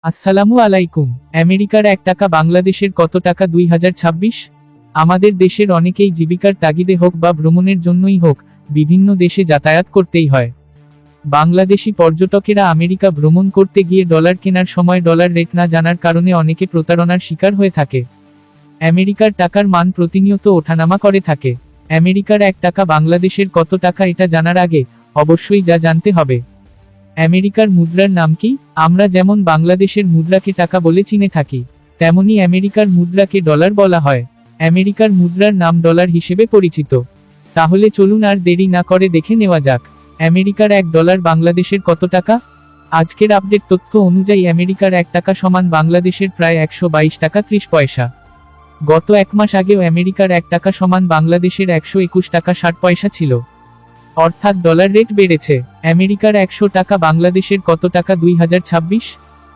আসসালামু আলাইকুম। আমেরিকার 1 টাকা বাংলাদেশের কত টাকা 2026? আমাদের দেশের অনেকেই জীবিকার তাগিদে হোক বা ভ্রমণের জন্যই হোক, বিভিন্ন দেশে যাতায়াত করতেই হয়। বাংলাদেশি পর্যটকেরা আমেরিকা ভ্রমণ করতে গিয়ে ডলার কেনার সময় ডলার রেট না জানার কারণে অনেকে প্রতারণার শিকার হয়ে থাকে। আমেরিকার টাকার মান প্রতিনিয়ত ওঠানামা করে থাকে। আমেরিকার 1 টাকা বাংলাদেশের কত টাকা এটা জানার আগে অবশ্যই যা জানতে হবে। আমেরিকার মুদ্রার নাম কি? আমরা যেমন বাংলাদেশের মুদ্রাকে টাকা বলে চিনে থাকি, তেমনি আমেরিকার মুদ্রাকে ডলার বলা হয়। আমেরিকার মুদ্রার নাম ডলার হিসেবে পরিচিত। তাহলে চলুন আর দেরি না করে দেখে নেওয়া যাক, আমেরিকার $1 বাংলাদেশের কত টাকা। আজকের আপডেট তথ্য অনুযায়ী আমেরিকার 1 টাকা সমান বাংলাদেশের প্রায় 122 টাকা 30 পয়সা। গত 1 মাস আগেও আমেরিকার 1 টাকা সমান বাংলাদেশের 121 টাকা 60 পয়সা ছিল। অর্থাৎ ডলার রেট বেড়েছে। আমেরিকার 100 টাকা বাংলাদেশের কত টাকা 2026?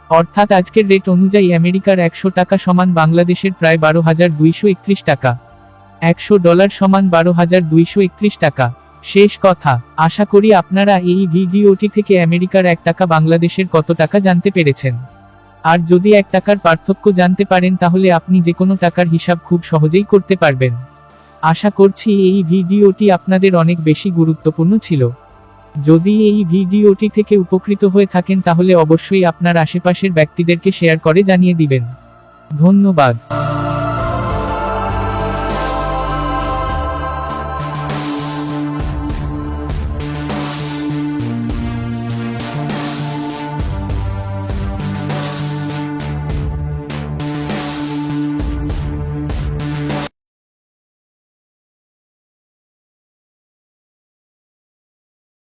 অর্থাৎ আজকের রেট অনুযায়ী আমেরিকার 100 টাকা সমান বাংলাদেশের প্রায় 12,231 টাকা। $100 সমান 12,231 টাকা। শেষ কথা, আশা করি আপনারা এই ভিডিওটি থেকে আমেরিকার 1 টাকা বাংলাদেশের কত টাকা জানতে পেরেছেন। আর যদি 1 টাকার পার্থক্য জানতে পারেন তাহলে আপনি যে কোনো টাকার হিসাব খুব সহজেই করতে পারবেন। আশা করছি এই ভিডিওটি আপনাদের অনেক বেশি গুরুত্বপূর্ণ ছিল। যদি এই ভিডিওটি থেকে উপকৃত হয়ে থাকেন তাহলে অবশ্যই আপনার আশেপাশের ব্যক্তিদেরকে শেয়ার করে জানিয়ে দিবেন। ধন্যবাদ।